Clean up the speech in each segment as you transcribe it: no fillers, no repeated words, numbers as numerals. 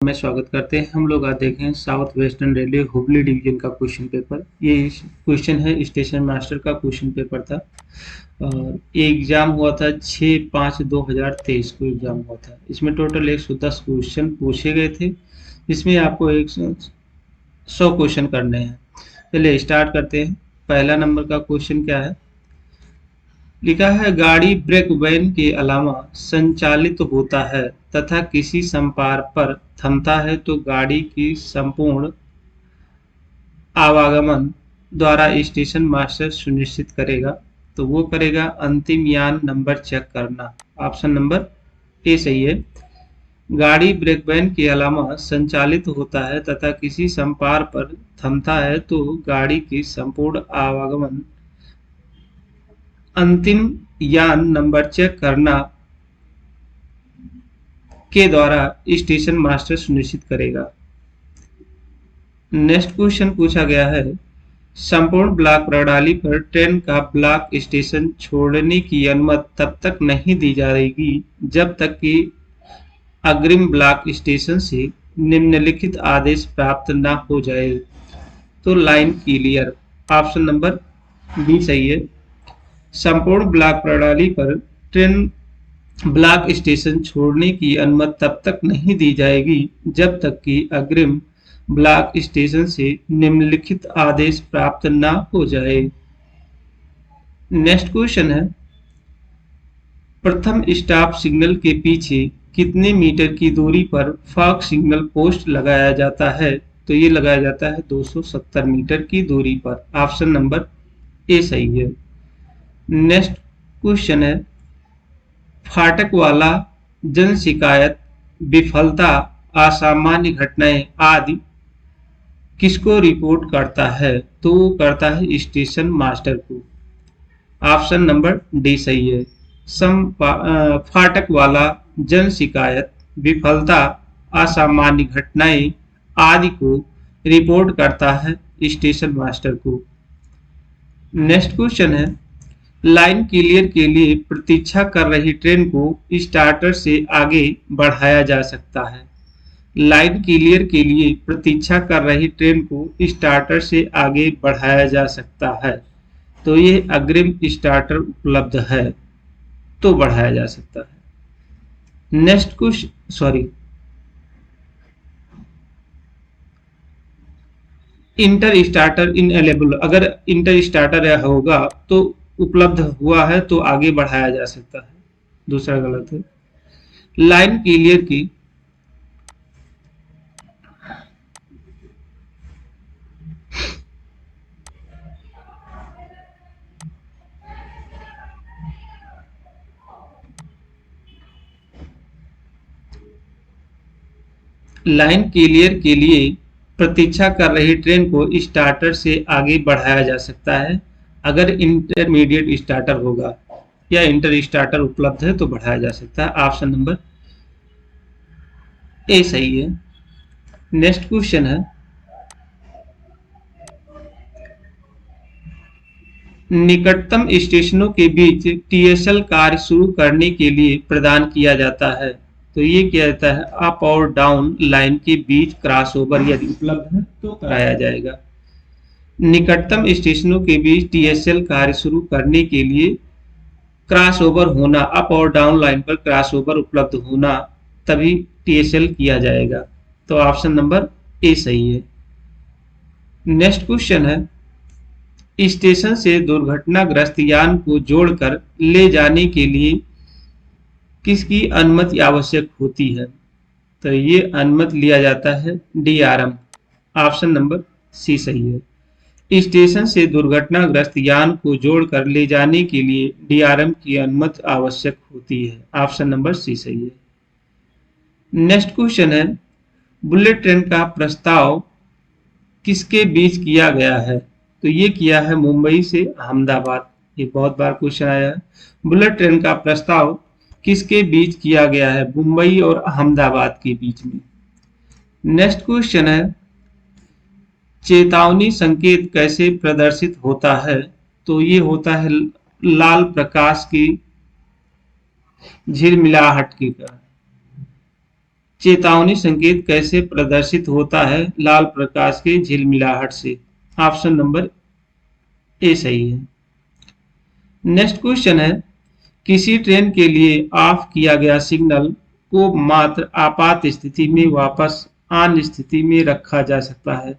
में स्वागत करते हैं। हम लोग आज देखें south western railway Hubli division का क्वेश्चन पेपर। ये क्वेश्चन है स्टेशन मास्टर का क्वेश्चन पेपर था और ये एग्जाम हुआ था 6/5/2023 को एग्जाम हुआ था। इसमें टोटल 110 क्वेश्चन पूछे गए थे, जिसमें आपको 100 क्वेश्चन करने हैं। चलिए स्टार्ट करते हैं। पहला नंबर का क्वेश्चन क्या है, लिखा है गाड़ी ब्रेक वैन के अलावा संचालित होता है तथा किसी संपार पर थमता है तो गाड़ी की संपूर्ण आवागमन द्वारा स्टेशन मास्टर सुनिश्चित करेगा। तो वो करेगा अंतिम यान नंबर चेक करना। ऑप्शन नंबर ए सही है। गाड़ी ब्रेक वैन के अलावा संचालित होता है तथा किसी संपार पर थमता है तो गाड़ी की संपूर्ण आवागमन अंतिम यान नंबर चेक करना के द्वारा स्टेशन मास्टर सुनिश्चित करेगा। नेक्स्ट क्वेश्चन पूछा गया है, संपूर्ण ब्लॉक प्रणाली पर ट्रेन का ब्लॉक स्टेशन छोड़ने की अनुमति तब तक नहीं दी जाएगी जब तक कि अग्रिम ब्लॉक स्टेशन से निम्नलिखित आदेश प्राप्त न हो जाए। तो line clear. Option number B सही है। संपूर्ण ब्लॉक प्रणाली पर ट्रेन ब्लॉक स्टेशन छोड़ने की अनुमति तब तक नहीं दी जाएगी जब तक कि अग्रिम ब्लॉक स्टेशन से निम्नलिखित आदेश प्राप्त न हो जाए। नेक्स्ट क्वेश्चन है, प्रथम स्टॉप सिग्नल के पीछे कितने मीटर की दूरी पर फॉग सिग्नल पोस्ट लगाया जाता है? तो ये लगाया जाता है 270 मीटर की दूरी पर। ऑप्शन नंबर ए सही है। नेक्स्ट क्वेश्चन है, फाटक वाला जन शिकायत, विफलता, असामान्य घटनाएं आदि किसको रिपोर्ट करता है? तो वो करता है स्टेशन मास्टर को। ऑप्शन नंबर डी सही है। फाटक वाला जन शिकायत, विफलता, असामान्य घटनाएं आदि को रिपोर्ट करता है स्टेशन मास्टर को। नेक्स्ट क्वेश्चन है, लाइन क्लियर के लिए प्रतीक्षा कर रही ट्रेन को स्टार्टर से आगे बढ़ाया जा सकता है। लाइन क्लियर के लिए प्रतीक्षा कर रही ट्रेन को स्टार्टर से आगे बढ़ाया जा सकता है। तो ये अग्रिम स्टार्टर उपलब्ध है तो बढ़ाया जा सकता है। नेक्स्ट क्वेश्चन इंटर स्टार्टर इनएलेबल, अगर इंटर स्टार्टर होगा तो उपलब्ध हुआ है तो आगे बढ़ाया जा सकता है। दूसरा गलत है। लाइन क्लियर की लाइन क्लियर के लिए प्रतीक्षा कर रही ट्रेन को स्टार्टर से आगे बढ़ाया जा सकता है। अगर इंटरमीडिएट स्टार्टर होगा या इंटर स्टार्टर उपलब्ध है तो बढ़ाया जा सकता है। ऑप्शन नंबर ए सही है। नेक्स्ट क्वेश्चन है, निकटतम स्टेशनों के बीच टीएसएल कार्य शुरू करने के लिए प्रदान किया जाता है। तो ये किया जाता है अप और डाउन लाइन के बीच क्रॉसओवर यदि उपलब्ध है तो कराया जाएगा। निकटतम स्टेशनों के बीच टीएसएल कार्य शुरू करने के लिए क्रॉसओवर होना, अप और डाउन लाइन पर क्रॉसओवर उपलब्ध होना, तभी टीएसएल किया जाएगा। तो ऑप्शन नंबर ए सही है। नेक्स्ट क्वेश्चन है, स्टेशन से दुर्घटनाग्रस्त यान को जोड़कर ले जाने के लिए किसकी अनुमति आवश्यक होती है? तो ये अनुमति लिया जाता है डीआरएम। ऑप्शन नंबर सी सही है। स्टेशन से दुर्घटनाग्रस्त यान को जोड़कर ले जाने के लिए डीआरएम की अनुमति आवश्यक होती है। ऑप्शन नंबर सी सही है। नेक्स्ट क्वेश्चन है, बुलेट ट्रेन का प्रस्ताव किसके बीच किया गया है? तो ये किया है मुंबई से अहमदाबाद। ये बहुत बार क्वेश्चन आया है। बुलेट ट्रेन का प्रस्ताव किसके बीच किया गया है? मुंबई और अहमदाबाद के बीच में। नेक्स्ट क्वेश्चन है, चेतावनी संकेत कैसे प्रदर्शित होता है? तो ये होता है लाल प्रकाश की झिलमिलाहट की तरह। चेतावनी संकेत कैसे प्रदर्शित होता है? लाल प्रकाश के झिलमिलाहट से। ऑप्शन नंबर ए सही है। नेक्स्ट क्वेश्चन है, किसी ट्रेन के लिए ऑफ किया गया सिग्नल को मात्र आपात स्थिति में वापस ऑन स्थिति में रखा जा सकता है।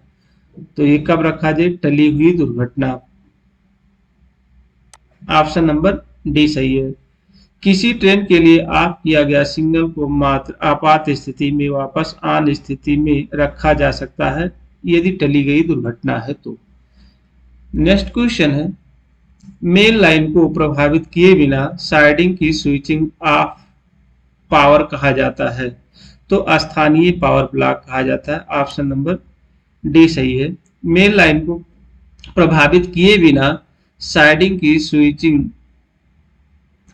तो ये कब रखा जाए? टली हुई दुर्घटना। ऑप्शन नंबर डी सही है। किसी ट्रेन के लिए ऑफ किया गया सिग्नल को मात्र आपात स्थिति में वापस ऑन स्थिति में रखा जा सकता है यदि टली गई दुर्घटना है तो। नेक्स्ट क्वेश्चन है, मेन लाइन को प्रभावित किए बिना साइडिंग की स्विचिंग ऑफ पावर कहा जाता है। तो स्थानीय पावर ब्लॉक कहा जाता है। ऑप्शन नंबर डी सही है। मेन लाइन को प्रभावित किए बिना साइडिंग की स्विचिंग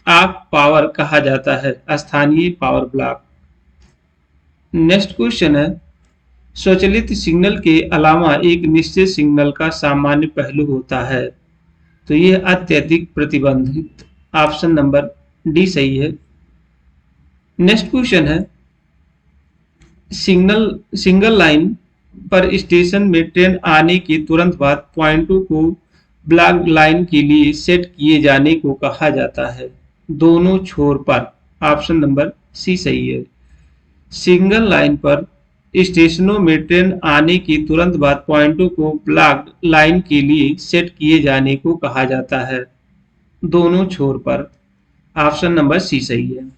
ऑफ पावर कहा जाता है स्थानीय पावर ब्लॉक। नेक्स्ट क्वेश्चन है, स्वचालित सिग्नल के अलावा एक निश्चित सिग्नल का सामान्य पहलू होता है। तो यह अत्यधिक प्रतिबंधित। ऑप्शन नंबर डी सही है। नेक्स्ट क्वेश्चन है, सिंगल लाइन पर स्टेशन में ट्रेन आने के तुरंत बाद पॉइंटों को ब्लॉक लाइन के लिए सेट किए जाने को कहा जाता है। दोनों छोर पर। ऑप्शन नंबर सी सही है। सिंगल लाइन पर स्टेशनों में ट्रेन आने के तुरंत बाद पॉइंटों को ब्लॉक लाइन के लिए सेट किए जाने को कहा जाता है। दोनों छोर पर। ऑप्शन नंबर सी सही है।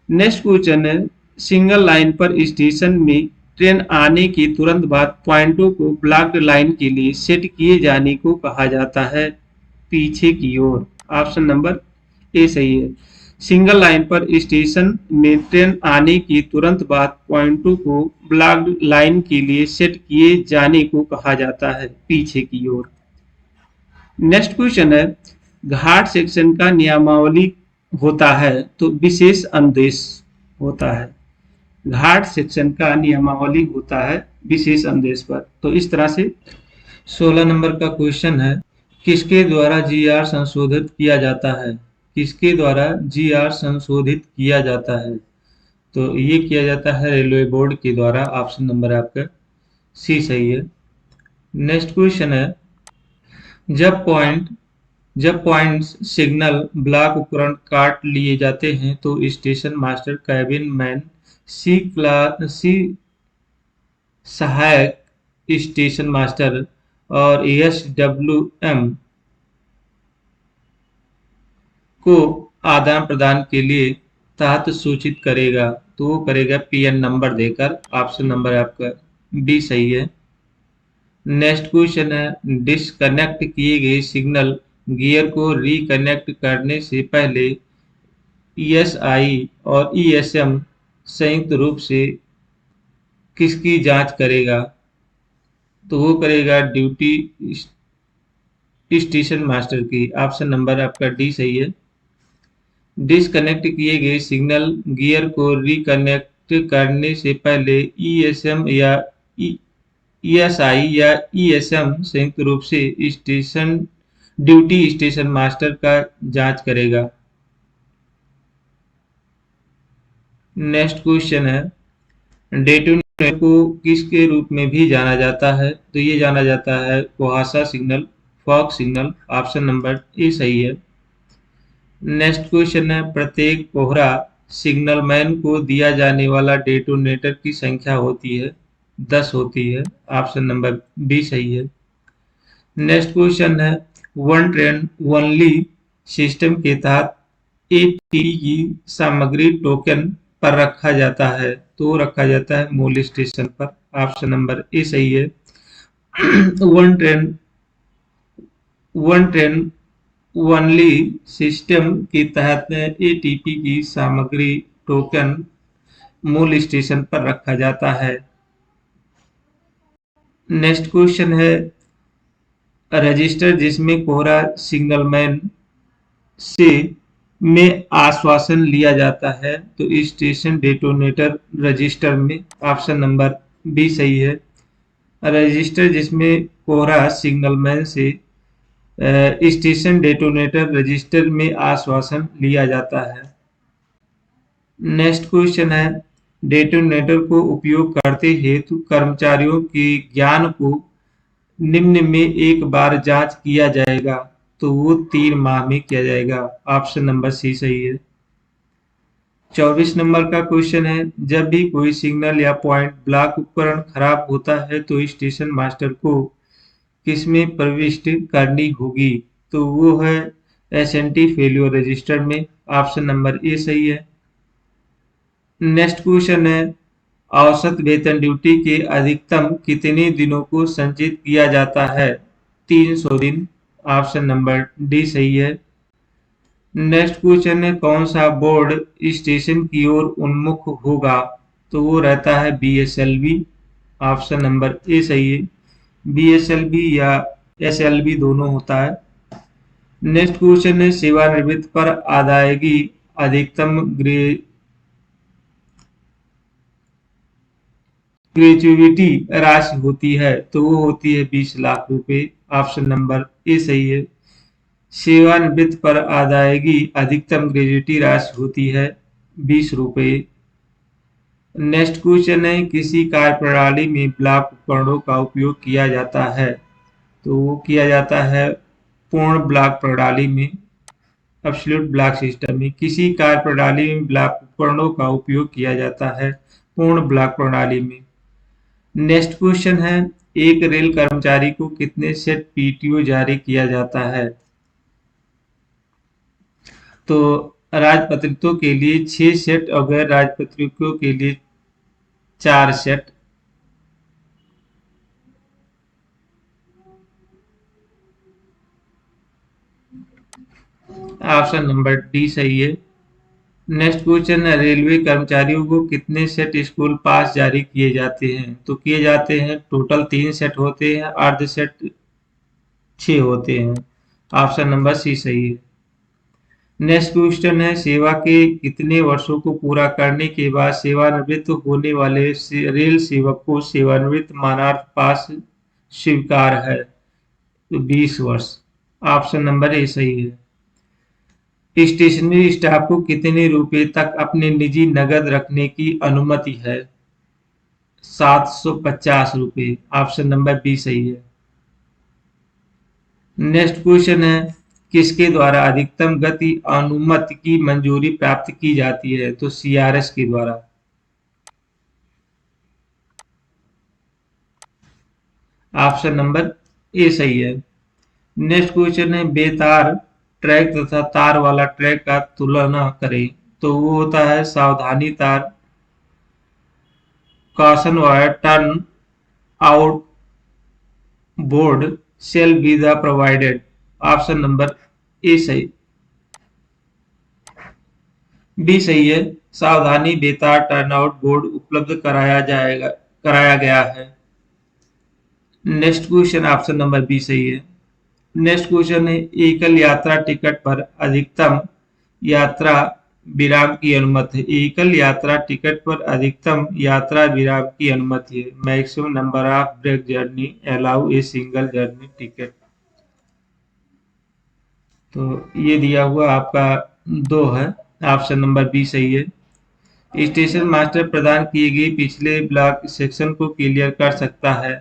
नेक्स्ट क्वेश्चन है, सिंगल लाइन पर स्टेशन में ट्रेन आने के तुरंत बाद पॉइंटों को ब्लॉक्ड लाइन के लिए सेट किए जाने को कहा जाता है पीछे की ओर। ऑप्शन नंबर ए सही है। सिंगल लाइन पर स्टेशन में ट्रेन आने के तुरंत बाद पॉइंटों को ब्लॉक्ड लाइन के लिए सेट किए जाने को कहा जाता है पीछे की ओर। नेक्स्ट क्वेश्चन है, घाट सेक्शन का नियमावली होता है तो विशेष अनुदेश होता है। घाट सेक्शन का नियमावली होता है विशेष अनुदेश पर। तो इस तरह से 16 नंबर का क्वेश्चन है, किसके द्वारा जीआर संशोधित किया जाता है? किसके द्वारा जीआर संशोधित किया जाता है? तो ये किया जाता है रेलवे बोर्ड के द्वारा। ऑप्शन नंबर आपका सी सही है। नेक्स्ट क्वेश्चन है, जब पॉइंट्स सिग्नल ब्लॉक उपकरण काट लिए जाते हैं तो स्टेशन मास्टर, कैबिन मैन, सी सहायक स्टेशन मास्टर और एसडब्ल्यूएम को आदान प्रदान के लिए तहत सूचित करेगा। तो वो करेगा पीएन नंबर देकर। ऑप्शन नंबर आपका बी सही है। नेक्स्ट क्वेश्चन है, डिस्कनेक्ट किए गए सिग्नल गियर को रिकनेक्ट करने से पहले ईएसआई और ईएसएम संयुक्त रूप से किसकी जांच करेगा? तो वो करेगा ड्यूटी स्टेशन मास्टर की। ऑप्शन नंबर आपका डी सही है। डिस्कनेक्ट किए गए सिग्नल गियर को रिकनेक्ट करने से पहले ईएसएम या ईएसआई या ईएसएम संयुक्त रूप से ड्यूटी स्टेशन मास्टर का जांच करेगा। नेक्स्ट क्वेश्चन है, डेटोनेटर को किसके रूप में भी जाना जाता है? तो ये जाना जाता है कुहासा signal, fog signal. Option number ए सही है। नेक्स्ट क्वेश्चन है, प्रत्येक कोहरा सिग्नलमैन को दिया जाने वाला डेटोनेटर की संख्या होती है 10 होती है। ऑप्शन नंबर बी सही है। नेक्स्ट क्वेश्चन है, वन ट्रेन ओनली सिस्टम के तहत एटीपी की सामग्री टोकन पर रखा जाता है। तो रखा जाता है मूल स्टेशन पर। ऑप्शन नंबर ए सही है। वन ट्रेन ओनली सिस्टम के तहत एटीपी की सामग्री टोकन मूल स्टेशन पर रखा जाता है। नेक्स्ट क्वेश्चन है, रजिस्टर जिसमें कोहरा सिग्नलमैन से में आश्वासन लिया जाता है तो स्टेशन डेटोनेटर रजिस्टर में। ऑप्शन नंबर बी सही है। रजिस्टर जिसमें कोहरा सिग्नलमैन से स्टेशन डेटोनेटर रजिस्टर में आश्वासन लिया जाता है। नेक्स्ट क्वेश्चन है, डेटोनेटर को उपयोग करते हेतु कर्मचारियों के ज्ञान को निम्न में एक बार जांच किया जाएगा, तो वो 3 माह में किया जाएगा। ऑप्शन नंबर सी सही है। 24 नंबर का क्वेश्चन है, जब भी कोई सिग्नल या पॉइंट ब्लॉक उपकरण खराब होता है तो स्टेशन मास्टर को किसमें प्रविष्टि करनी होगी? तो वो है एसएनटी फेल्योर रजिस्टर में। ऑप्शन नंबर ए सही है। नेक्स्ट क्वेश्चन है, औसत वेतन ड्यूटी के अधिकतम कितने दिनों को संचित किया जाता है? 300 दिन। ऑप्शन नंबर डी सही है। नेक्स्ट क्वेश्चन है, कौन सा बोर्ड स्टेशन की ओर उन्मुख होगा? तो वो रहता है बीएसएलवी। ऑप्शन नंबर ए सही है। बीएसएलवी या एसएलवी दोनों होता है। नेक्स्ट क्वेश्चन है, सेवानिवृत्त पर अदायगी अधिकतम ग्रेजुइटी राशि होती है, तो वो होती है 20 लाख रुपए। ऑप्शन नंबर ए सही है। सेवानिवृत्त पर अदायगी अधिकतम ग्रेजुइटी राशि होती है 20 रुपए। नेक्स्ट क्वेश्चन है, किसी कार्य प्रणाली में ब्लॉक उपकरणों का उपयोग किया जाता है? तो वो किया जाता है पूर्ण ब्लॉक प्रणाली में, एब्सोल्यूट ब्लॉक सिस्टम में। किसी कार्य प्रणाली में ब्लॉक उपकरणों का उपयोग किया जाता है पूर्ण ब्लॉक प्रणाली में। नेक्स्ट क्वेश्चन है, एक रेल कर्मचारी को कितने सेट पीटीओ जारी किया जाता है? तो राजपत्रितों के लिए 6 सेट और गैर राजपत्रितों के लिए 4 सेट। ऑप्शन नंबर डी सही है। नेक्स्ट क्वेश्चन है, रेलवे कर्मचारियों को कितने सेट स्कूल पास जारी किए जाते हैं? तो किए जाते हैं टोटल 3 सेट होते हैं, अर्ध सेट 6 होते हैं। ऑप्शन नंबर सी सही है। नेक्स्ट क्वेश्चन है, सेवा के कितने वर्षों को पूरा करने के बाद सेवानिवृत्त होने वाले रेल सेवक को सेवानिवृत्त मानार्थ पास स्वीकार है? तो 20 वर्ष। ऑप्शन नंबर ए सही है। स्टेशनरी स्टाफ को कितने रुपए तक अपने निजी नकद रखने की अनुमति है? 750 रुपए। ऑप्शन नंबर बी सही है। नेक्स्ट क्वेश्चन है, किसके द्वारा अधिकतम गति अनुमति की मंजूरी प्राप्त की जाती है? तो सीआरएस के द्वारा। ऑप्शन नंबर ए सही है। नेक्स्ट क्वेश्चन है, बेतार ट्रैक तथा तार वाला ट्रैक का तुलना करें। तो वो होता है सावधानी तार, caution wire, turn out board shall be the provided. Option number ए सही, बी सही है। सावधानी बेतार टर्नआउट बोर्ड उपलब्ध कराया गया है। Next question option number B सही है। नेक्स्ट क्वेश्चन है, एकल यात्रा टिकट पर अधिकतम यात्रा विराम की अनुमति है। एकल यात्रा टिकट पर अधिकतम यात्रा विराम की अनुमति है। Maximum number of break journey allow a single journey ticket. तो ये दिया हुआ आपका 2 है। ऑप्शन नंबर बी सही है। स्टेशन मास्टर प्रदान किए गए पिछले ब्लॉक सेक्शन को क्लियर कर सकता है?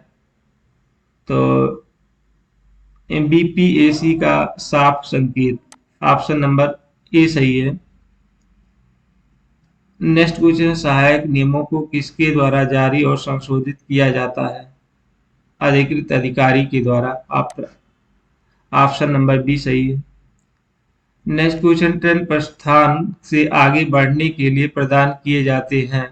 तो बीपीएसी का साफ संकेत। ऑप्शन नंबर ए सही है। नेक्स्ट क्वेश्चन, सहायक नियमों को किसके द्वारा जारी और संशोधित किया जाता है? अधिकृत अधिकारी के द्वारा। ऑप्शन नंबर बी सही है। नेक्स्ट क्वेश्चन, ट्रेन प्रस्थान से आगे बढ़ने के लिए प्रदान किए जाते हैं?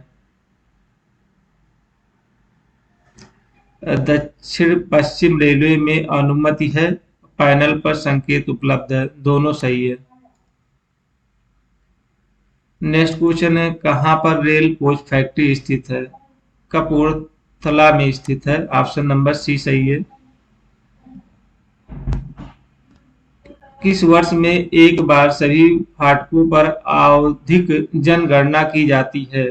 दक्षिण पश्चिम रेलवे में अनुमति है, पैनल पर संकेत उपलब्ध है। दोनों सही है। नेक्स्ट क्वेश्चन है, कहाँ पर रेल कोच फैक्ट्री स्थित है? कपूरथला में स्थित है। ऑप्शन नंबर सी सही है। किस वर्ष में एक बार सभी फाटकों पर आवधिक जनगणना की जाती है?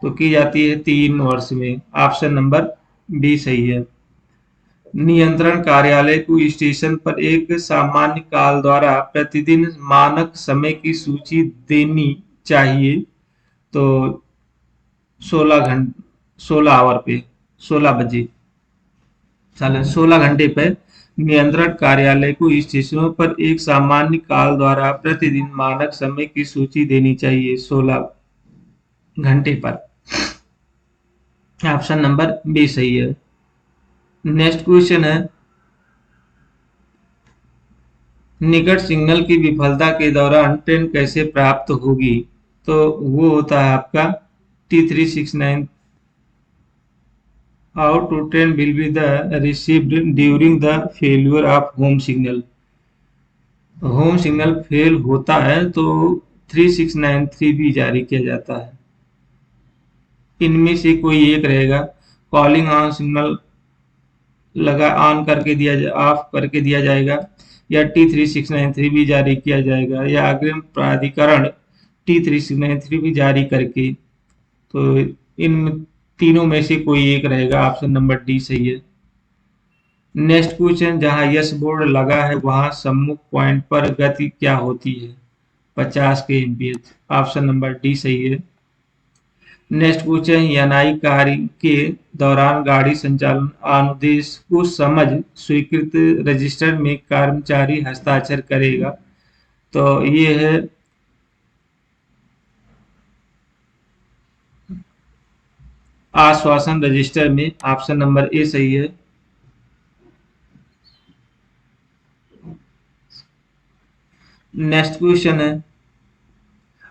तो की जाती है 3 वर्ष में। ऑप्शन नंबर बी सही है। नियंत्रण कार्यालय को स्टेशन पर एक सामान्य काल द्वारा प्रतिदिन मानक समय की सूची देनी चाहिए। तो 16 आवर पे, 16 बजे, 16 घंटे पर नियंत्रण कार्यालय को स्टेशनों पर एक सामान्य काल द्वारा प्रतिदिन मानक समय की सूची देनी चाहिए। 16 घंटे पर। ऑप्शन नंबर बी सही है। नेक्स्ट क्वेश्चन है, निकट सिग्नल की विफलता के दौरान ट्रेन कैसे प्राप्त होगी? तो वो होता है आपका T369। How to train will be the received during the failure of home signal. Home signal fail होता है तो 3693 भी जारी किया जाता है। इनमें से कोई एक रहेगा। कॉलिंग ऑन सिग्नल लगा ऑन करके ऑफ करके दिया जाएगा, या T3693 भी जारी किया जाएगा, या अग्रिम प्राधिकरण T3693 भी जारी करके। तो इन तीनों में से कोई एक रहेगा। ऑप्शन नंबर डी सही है। नेक्स्ट क्वेश्चन, जहां यस बोर्ड लगा है वहां सम्मुख पॉइंट पर गति क्या होती है? 50 kmph। ऑप्शन नंबर डी सही है। नेक्स्ट क्वेश्चन, एनआई कार्य के दौरान गाड़ी संचालन अनुदेश को समझ स्वीकृत रजिस्टर में कर्मचारी हस्ताक्षर करेगा। तो ये है आश्वासन रजिस्टर में। ऑप्शन नंबर ए सही है। नेक्स्ट क्वेश्चन है,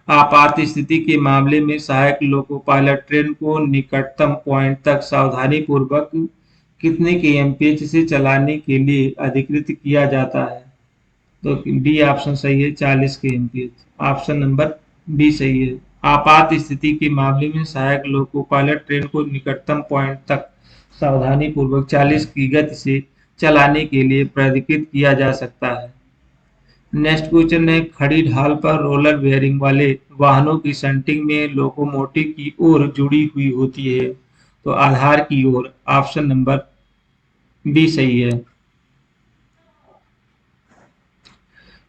आपात स्थिति के मामले में सहायक लोको पायलट ट्रेन को निकटतम पॉइंट तक सावधानी पूर्वक कितने kmph से चलाने के लिए अधिकृत किया जाता है? तो बी ऑप्शन सही है, 40 kmph। ऑप्शन नंबर बी सही है। आपात स्थिति के मामले में सहायक लोको पायलट ट्रेन को निकटतम पॉइंट तक सावधानी पूर्वक 40 की गति से चलाने के लिए प्राधिकृत किया जा सकता है। नेक्स्ट क्वेश्चन है, खड़ी ढाल पर रोलर बेयरिंग वाले वाहनों की शंटिंग में लोकोमोटिव की ओर जुड़ी हुई होती है, तो आधार की ओर। ऑप्शन नंबर बी सही है।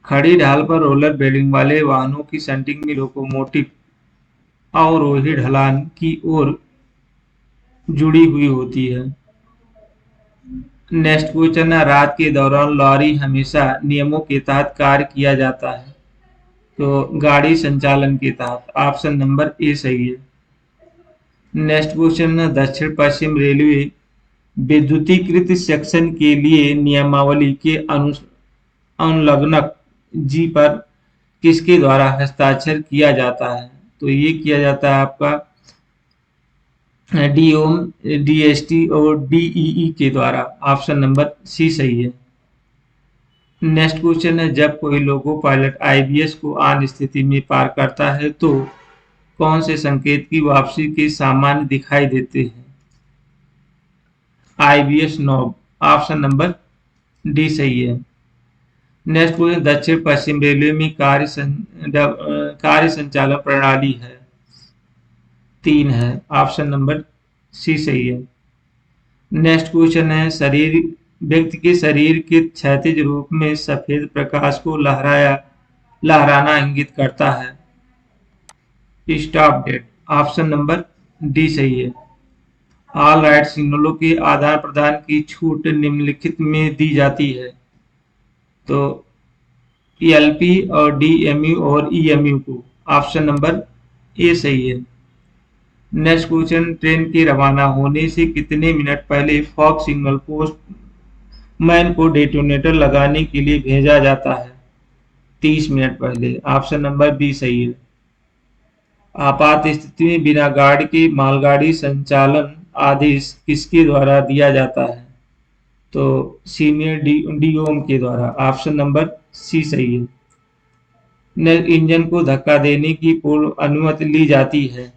खड़ी ढाल पर रोलर बेयरिंग वाले वाहनों की शंटिंग में लोकोमोटिव अवरोही ढलान की ओर जुड़ी हुई होती है। नेक्स्ट क्वेश्चन है, रात के दौरान लॉरी हमेशा नियमों के तहत कार्य किया जाता है, तो गाड़ी संचालन के तहत। ऑप्शन नंबर ए सही है। नेक्स्ट क्वेश्चन है, दक्षिण पश्चिम रेलवे विद्युतीकृत सेक्शन के लिए नियमावली के अनुलग्नक जी पर किसके द्वारा हस्ताक्षर किया जाता है? तो ये किया जाता है आपका डीओम, डीएसटी और डीईई के द्वारा। ऑप्शन नंबर सी सही है। नेक्स्ट क्वेश्चन है, जब कोई लोको पायलट आईबीएस को ऑन स्थिति में पार करता है तो कौन से संकेत की वापसी के सामान्य दिखाई देते हैं? IBS knob. Option number D सही है। नेक्स्ट क्वेश्चन, दक्षिण पश्चिम रेलवे में कार्य संचालन प्रणाली है? 3 है। ऑप्शन नंबर सी सही है। नेक्स्ट क्वेश्चन है, व्यक्ति के शरीर के क्षैतिज रूप में सफेद प्रकाश को लहराना इंगित करता है? Stop dead. Option number D सही है। ऑल राइट सिग्नलों के आदान प्रदान की छूट निम्नलिखित में दी जाती है, तो एलपी और डीएमयू और ईएमयू को। ऑप्शन नंबर ए सही है। नेक्स्ट क्वेश्चन, ट्रेन के रवाना होने से कितने मिनट पहले फॉग सिग्नल पोस्ट मैन को डेटोनेटर लगाने के लिए भेजा जाता है? 30 मिनट पहले। ऑप्शन नंबर बी सही है। आपात स्थिति में बिना गार्ड के मालगाड़ी संचालन आदेश किसके द्वारा दिया जाता है? तो सीनियर डीओम के द्वारा। ऑप्शन नंबर सी सही है। इंजन को धक्का देने की पूर्व अनुमति ली जाती है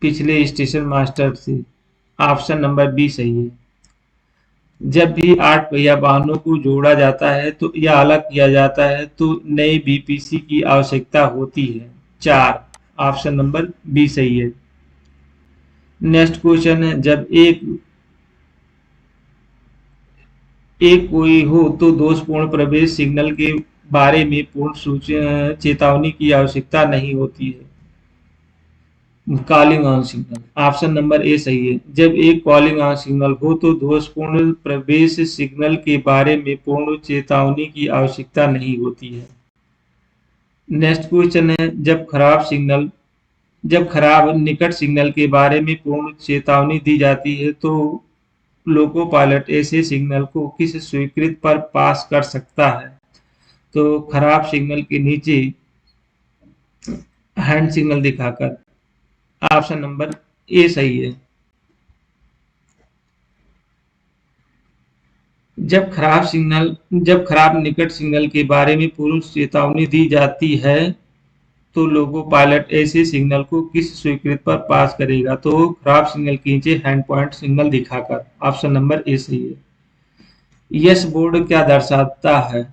पिछले स्टेशन मास्टर से। ऑप्शन नंबर बी सही है। जब भी 8 पहिया वाहनों को जोड़ा जाता है तो या अलग किया जाता है तो नए बीपीसी की आवश्यकता होती है? 4। ऑप्शन नंबर बी सही है। नेक्स्ट क्वेश्चन है, जब एक कोई हो तो दोषपूर्ण प्रवेश सिग्नल के बारे में पूर्ण चेतावनी की आवश्यकता नहीं होती है? Calling on signal, option number ए सही है। जब एक कॉलिंग ऑन सिग्नल हो तो दोषपूर्ण प्रवेश सिग्नल के बारे में पूर्ण चेतावनी की आवश्यकता नहीं होती है। नेक्स्ट क्वेश्चन है, जब खराब निकट सिग्नल के बारे में पूर्ण चेतावनी दी जाती है तो लोको पायलट ऐसे सिग्नल को किस स्वीकृत पर पास कर सकता है? तो खराब सिग्नल के नीचे हैंड सिग्नल दिखाकर, ऑप्शन नंबर ए सही है। जब खराब निकट सिग्नल के बारे में पूर्व चेतावनी दी जाती है तो लोगो पायलट ऐसे सिग्नल को किस स्वीकृत पर पास करेगा? तो खराब सिग्नल के नीचे हैंड पॉइंट सिग्नल दिखाकर, ऑप्शन नंबर ए सही है। यस बोर्ड क्या दर्शाता है?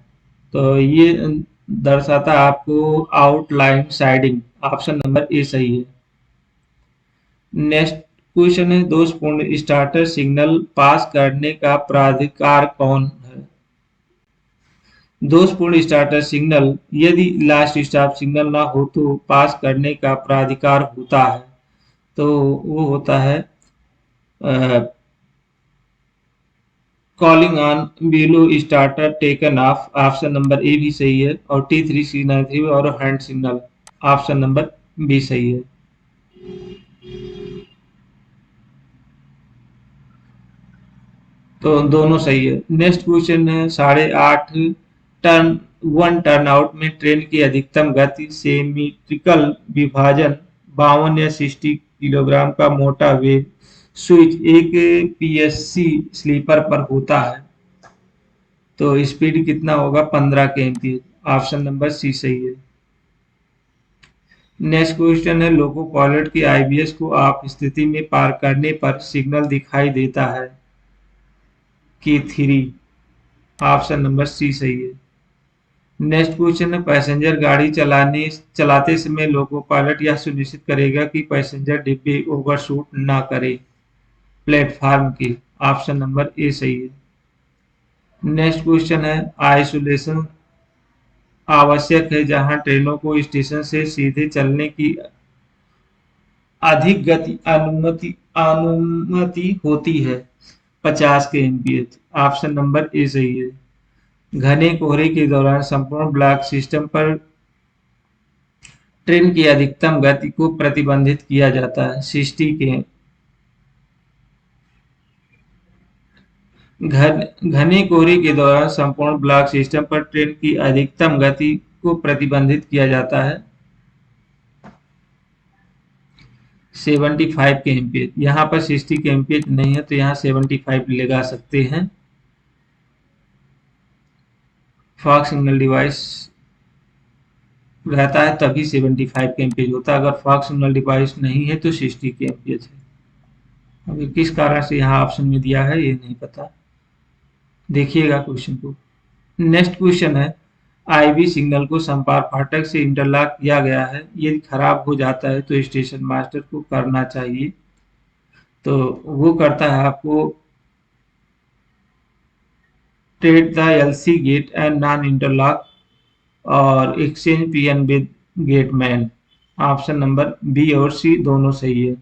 तो ये दर्शाता है आपको आउटलाइन साइडिंग, ऑप्शन नंबर ए सही है। नेक्स्ट क्वेश्चन है, दोषपूर्ण स्टार्टर सिग्नल पास करने का प्राधिकार कौन है? दोषपूर्ण स्टार्टर सिग्नल यदि लास्ट स्टॉप सिग्नल ना हो तो पास करने का प्राधिकार होता है, तो वो होता है calling on below starter taken off, option number A भी सही है। और T3 C93 और hand signal, option number B सही है। तो दोनों सही है। नेक्स्ट क्वेश्चन है, 8.5 टर्न टर्न आउट में ट्रेन की अधिकतम गति सेमीट्रिकल विभाजन 52 या 60 किलोग्राम का मोटा वेग स्विच एक पीएससी स्लीपर पर होता है, तो स्पीड कितना होगा? 15 के एमपीएच, ऑप्शन नंबर सी सही है। नेक्स्ट क्वेश्चन है, लोको पायलट की आईबीएस को आप स्थिति में पार करने पर सिग्नल दिखाई देता है कि 3, ऑप्शन नंबर सी सही है। नेक्स्ट क्वेश्चन है, पैसेंजर गाड़ी चलाते समय लोको पायलट यह सुनिश्चित करेगा कि पैसेंजर डिब्बे ओवरशूट ना करे प्लेटफार्म की, ऑप्शन नंबर ए सही है। नेक्स्ट क्वेश्चन है, आइसोलेशन आवश्यक है जहां ट्रेनों को स्टेशन से सीधे चलने की अधिक गति अनुमति होती है 50 के एमपीएच, ऑप्शन नंबर ए सही है। घने कोहरे के दौरान संपूर्ण ब्लॉक सिस्टम पर ट्रेन की अधिकतम गति को प्रतिबंधित किया जाता है 60 के। घने कोहरे के दौरान संपूर्ण ब्लॉक सिस्टम पर ट्रेन की अधिकतम गति को प्रतिबंधित किया जाता है 75 के एमपीएच। यहाँ पर 60 के एमपीएच नहीं है तो यहाँ 75 लगा सकते हैं। फॉग सिग्नल डिवाइस रहता है तभी 75 के एमपीएच होता है, अगर फॉग सिग्नल डिवाइस नहीं है तो 60 के एमपीएच है। अभी किस कारण से यहाँ ऑप्शन में दिया है ये नहीं पता, देखिएगा क्वेश्चन को। नेक्स्ट क्वेश्चन है, आईवी सिग्नल को संपर्क फाटक से इंटरलॉक किया गया है, यदि खराब हो जाता है तो स्टेशन मास्टर को करना चाहिए, तो वो करता है आपको trade the LC gate and non interlock और exchange PN with gateman, option number B और सी दोनों सही है।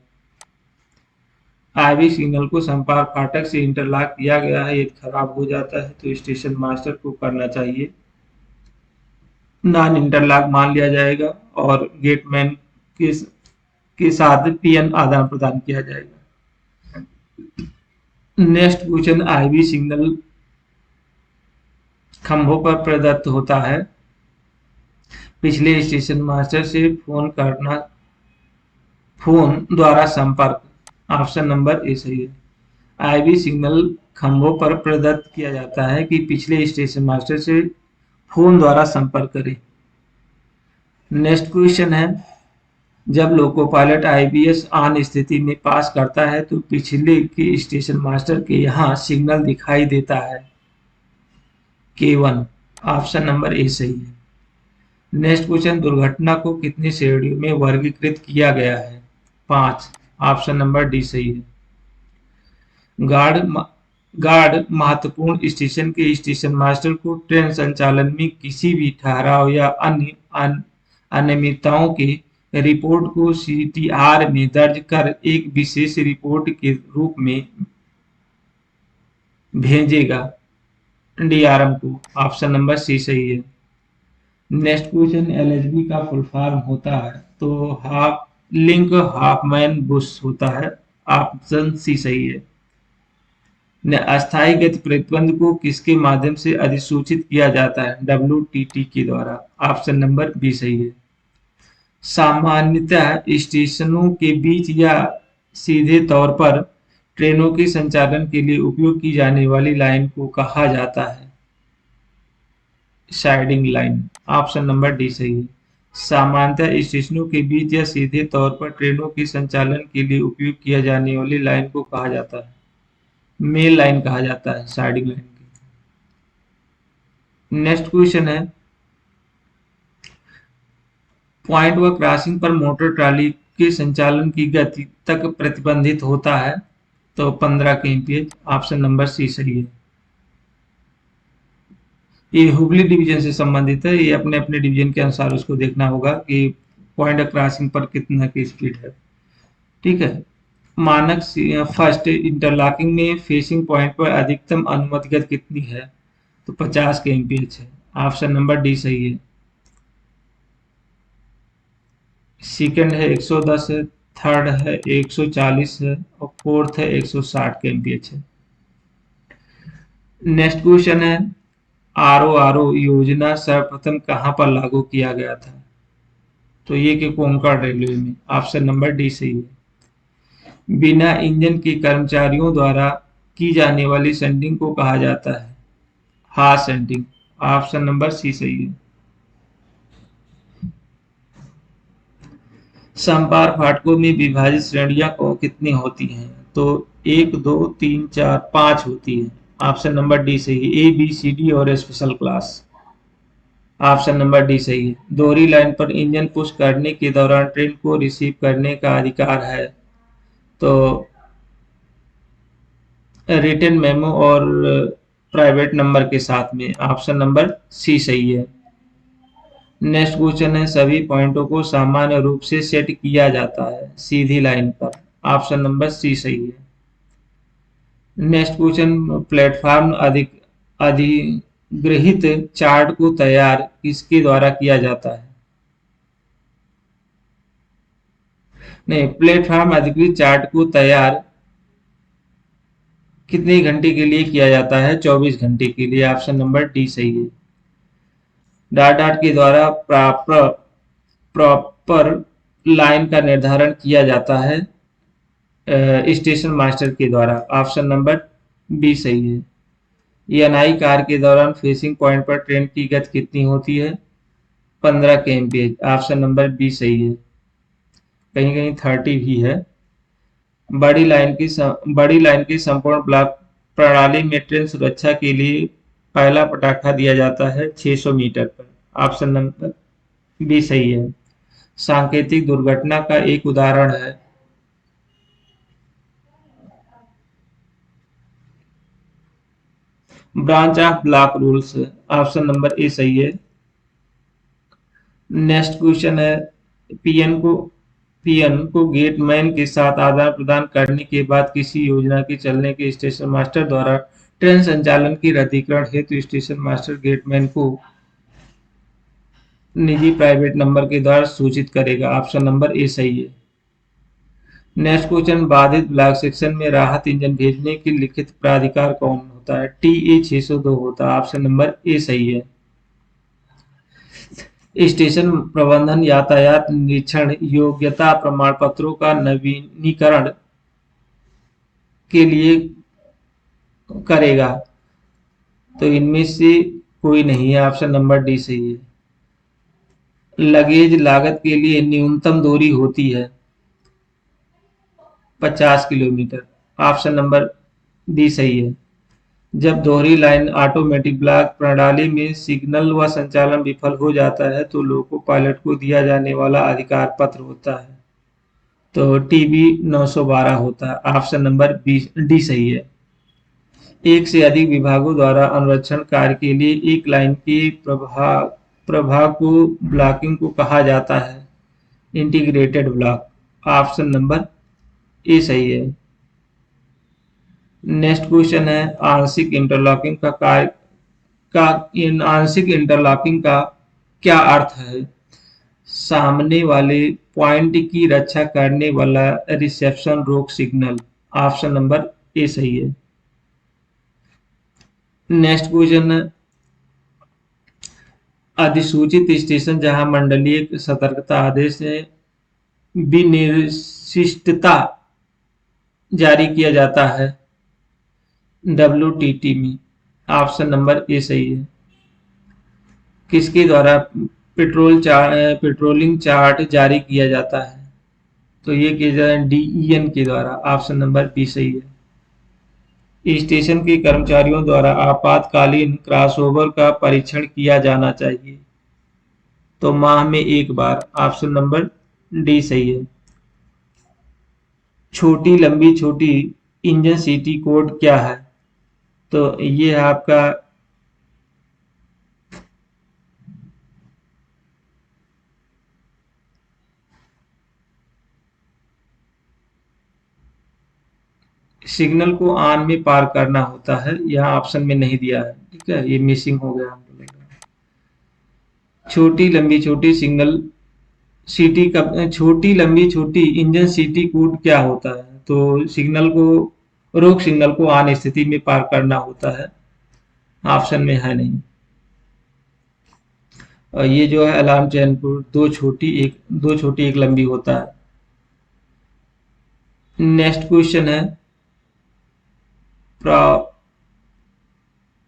आईवी सिग्नल को संपर्क फाटक से इंटरलॉक किया गया है, यदि खराब हो जाता है तो स्टेशन मास्टर को करना चाहिए, नॉन इंटरलॉक मान लिया जाएगा और गेटमैन के साथ पीएन आदान प्रदान किया जाएगा। नेक्स्ट क्वेश्चन, आईवी सिग्नल खंभों पर प्रदत्त होता है, पिछले स्टेशन मास्टर से फोन द्वारा संपर्क, ऑप्शन नंबर ए सही है। आईवी सिग्नल खंभों पर प्रदत्त किया जाता है कि पिछले स्टेशन मास्टर से फोन द्वारा संपर्क करें। नेक्स्ट क्वेश्चन है, जब लोको पायलट आईबीएस ऑन स्थिति में पास करता है तो पिछले के स्टेशन मास्टर के यहाँ सिग्नल दिखाई देता है K1, ऑप्शन नंबर ए सही है। नेक्स्ट क्वेश्चन, दुर्घटना को कितनी श्रेणियों में वर्गीकृत किया गया है? 5, ऑप्शन नंबर डी सही है। गार्ड महत्वपूर्ण स्टेशन के स्टेशन मास्टर को ट्रेन संचालन में किसी भी ठहराव या अन्य अनियमितताओं के रिपोर्ट को CTR में दर्ज कर एक विशेष रिपोर्ट के रूप में भेजेगा DRM को। ऑप्शन नंबर सी सही है। नेक्स्ट क्वेश्चन, LHB का फुल फॉर्म होता है, तो हाफ लिंक हाफमैन बुश होता है। ऑप्शन सी सही है। अस्थायी गति प्रतिबंध को किसके माध्यम से अधिसूचित किया जाता है? WTT के द्वारा। ऑप्शन नंबर बी सही है। सामान्यतः स्टेशनों के बीच या सीधे तौर पर ट्रेनों के संचालन के लिए उपयोग की जाने वाली लाइन को कहा जाता है? Siding line. Option number D सही है। सामान्यतः स्टेशनों के बीच या सीधे तौर पर ट्रेनों के संचालन के लिए उपयोग किया जाने वाली लाइन को कहा जाता है? मेल लाइन कहा जाता है, साइडिंग लाइन की। नेक्स्ट क्वेश्चन है, पॉइंट व क्रॉसिंग पर मोटर ट्रॉली के संचालन की गति तक प्रतिबंधित होता है, तो 15 kmph। ऑप्शन नंबर सी सही है। ये हुगली डिवीजन से संबंधित है, ये अपने अपने डिवीजन के अनुसार उसको देखना होगा कि पॉइंट क्रॉसिंग पर कितना की स्पीड है। ठीक है। मानक फर्स्ट इंटरलॉकिंग में फेसिंग पॉइंट पर अधिकतम अनुमति गति कितनी है? तो 50 kmph है। ऑप्शन नंबर डी सही है। सेकंड है 110 है, थर्ड है 140 है और फोर्थ है 160 kmph है। नेक्स्ट क्वेश्चन है, RORO योजना सर्वप्रथम कहां पर लागू किया गया था? तो ये कि कोंकण रेलवे में। ऑप्शन नंबर डी सही है। बिना इंजन के कर्मचारियों द्वारा की जाने वाली सेंटिंग को कहा जाता है? Horse shunting. Option number C सही है। समपार फाटकों में विभाजित श्रेणियां को कितनी होती हैं? तो 1, 2, 3, 4, 5 होती हैं। ऑप्शन नंबर डी सही है। A, B, C, D और special class. Option number D सही है। दोहरी लाइन पर इंजन पुश करने के दौरान ट्रेन को रिसीव करने का अधिकार है, तो रिटन मेमो और प्राइवेट नंबर के साथ में। ऑप्शन नंबर सी सही है। नेक्स्ट क्वेश्चन है, सभी पॉइंटों को सामान्य रूप से सेट किया जाता है सीधी लाइन पर। ऑप्शन नंबर सी सही है। नेक्स्ट क्वेश्चन, प्लेटफॉर्म अधिग्रहित चार्ट को तैयार किसके द्वारा किया जाता है? नहीं, प्लेटफॉर्म अधिग्रहित चार्ट को तैयार कितने घंटे के लिए किया जाता है? 24 घंटे के लिए। ऑप्शन नंबर डी सही है। डाट डाट के द्वारा प्रॉपर लाइन का निर्धारण किया जाता है स्टेशन मास्टर के द्वारा। ऑप्शन नंबर बी सही है। ENI कार के दौरान फेसिंग पॉइंट पर ट्रेन की गति कितनी होती है? 15 kmph। ऑप्शन नंबर बी सही है। कहीं कहीं 30 भी है। बड़ी लाइन की संपूर्ण ब्लॉक प्रणाली में ट्रेन सुरक्षा के लिए पहला पटाखा दिया जाता है 600 मीटर पर। ऑप्शन नंबर बी सही है। सांकेतिक दुर्घटना का एक उदाहरण है? Branch of block rules. Option number ए सही है। नेक्स्ट क्वेश्चन है, पीएन को गेटमैन के साथ आदान प्रदान करने के बाद किसी योजना के चलने के स्टेशन मास्टर द्वारा ट्रेन संचालन की रद्दीकरण हेतु स्टेशन मास्टर गेटमैन को निजी प्राइवेट नंबर के द्वारा सूचित करेगा। ऑप्शन नंबर ए सही है। नेक्स्ट क्वेश्चन, बाधित ब्लॉक सेक्शन में राहत इंजन भेजने की लिखित प्राधिकार कौन होता है? TA 602 होता है। ऑप्शन नंबर ए सही है। स्टेशन प्रबंधन यातायात निरीक्षण योग्यता प्रमाण पत्रों का नवीनीकरण के लिए करेगा, तो इनमें से कोई नहीं है। ऑप्शन नंबर डी सही है। लगेज लागत के लिए न्यूनतम दूरी होती है 50 किलोमीटर। ऑप्शन नंबर डी सही है। जब दोहरी लाइन ऑटोमेटिक ब्लॉक प्रणाली में सिग्नल व संचालन विफल हो जाता है, तो लोको पायलट को दिया जाने वाला अधिकार पत्र होता है, तो TB 912 होता है। ऑप्शन नंबर डी सही है। एक से अधिक विभागों द्वारा अनुरक्षण कार्य के लिए एक लाइन के प्रभाग को ब्लॉकिंग को कहा जाता है? Integrated block. ऑप्शन नंबर ए सही है। नेक्स्ट क्वेश्चन है आंशिक इंटरलॉकिंग का कार्य का इन आंशिक इंटरलॉकिंग का क्या अर्थ है? सामने वाले पॉइंट की रक्षा करने वाला रिसेप्शन रोक सिग्नल। ऑप्शन नंबर ए सही है। नेक्स्ट क्वेश्चन है अधिसूचित स्टेशन जहां मंडलीय सतर्कता आदेश से विनिर्दिष्टता जारी किया जाता है WTT में। ऑप्शन नंबर ए सही है। किसके द्वारा पेट्रोलिंग चार्ट जारी किया जाता है? तो ये किया जाता है DEN के द्वारा। ऑप्शन नंबर बी सही है। स्टेशन के कर्मचारियों द्वारा आपातकालीन क्रॉसओवर का परीक्षण किया जाना चाहिए, तो माह में एक बार। ऑप्शन नंबर डी सही है। छोटी लंबी छोटी इंजन सीटी कोड क्या है? तो ये है आपका सिग्नल को ऑन में पार करना होता है, यहाँ ऑप्शन में नहीं दिया है, ठीक है, ये मिसिंग हो गया हम लोगों का। छोटी लंबी छोटी सिग्नल सीटी का छोटी लंबी छोटी इंजन सीटी कोड क्या होता है? तो सिग्नल को रोक सिग्नल को ऑन स्थिति में पार करना होता है, ऑप्शन में है नहीं। और ये जो है अलार्म चैन कोड दो छोटी एक लंबी होता है। नेक्स्ट क्वेश्चन है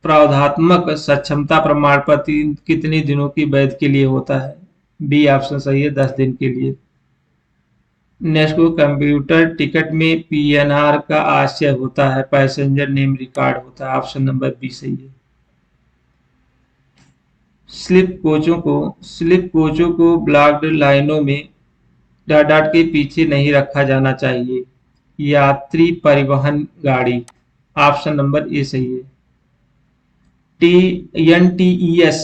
प्रावधात्मक सक्षमता प्रमाण पत्र कितने दिनों की वैध के लिए होता है? बी ऑप्शन सही है, 10 दिन के लिए। नेक्स्ट को कंप्यूटर टिकट में PNR का आशय होता है, पैसेंजर नेम रिकॉर्ड होता है। ऑप्शन नंबर बी सही है। स्लिप कोचों को ब्लॉक्ड लाइनों में डाट के पीछे नहीं रखा जाना चाहिए, यात्री परिवहन गाड़ी। ऑप्शन नंबर ए सही है। NTES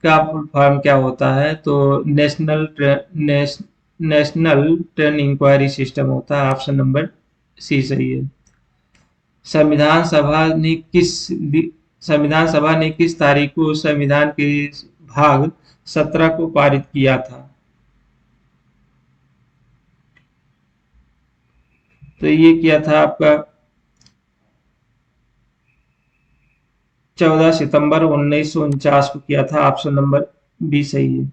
का फुल फॉर्म क्या होता है? तो नेशनल ट्रेन इंक्वायरी सिस्टम होता है। ऑप्शन नंबर सी सही है। संविधान सभा ने किस तारीख को संविधान के भाग 17 को पारित किया था? तो ये किया था आपका 14 सितंबर 1949 को किया था। ऑप्शन नंबर बी सही है।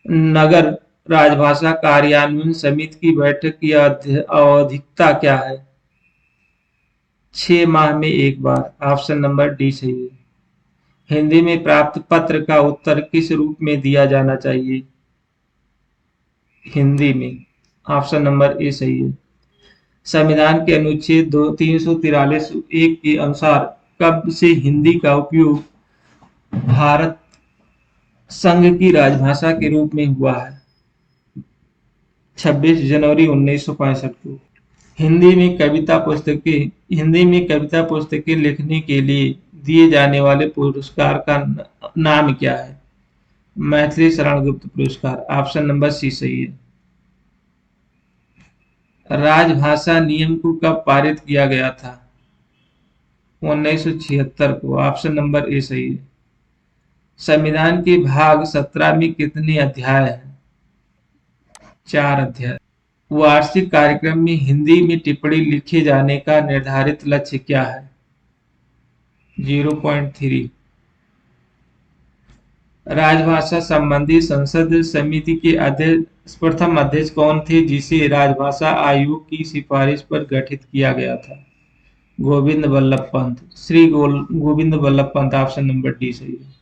नगर राजभाषा कार्यान्वयन समिति की बैठक की आवधिकता क्या है? 6 माह में एक बार। ऑप्शन नंबर डी सही है। हिंदी में प्राप्त पत्र का उत्तर किस रूप में दिया जाना चाहिए? हिंदी में। ऑप्शन नंबर ए सही है। संविधान के अनुच्छेद 343(1) के अनुसार कब से हिंदी का उपयोग भारत संघ की राजभाषा के रूप में हुआ है? 26 जनवरी 1965 को। हिंदी में कविता पुस्तकें लिखने के लिए दिए जाने वाले पुरस्कार का नाम क्या है? मैथिली शरण गुप्त पुरस्कार। ऑप्शन नंबर सी सही है। राजभाषा नियम को कब पारित किया गया था? 1976 को। ऑप्शन नंबर ए सही है। संविधान के भाग 17 में कितने अध्याय हैं? 4 अध्याय। वार्षिक कार्यक्रम में हिंदी में टिप्पणी लिखे जाने का निर्धारित लक्ष्य क्या है? 0.3। राजभाषा संबंधी संसद समिति के प्रथम अध्यक्ष कौन थे जिसे राजभाषा आयोग की सिफारिश पर गठित किया गया था? Govind Vallabh Pant. Govind Vallabh Pant. Option number D सही है।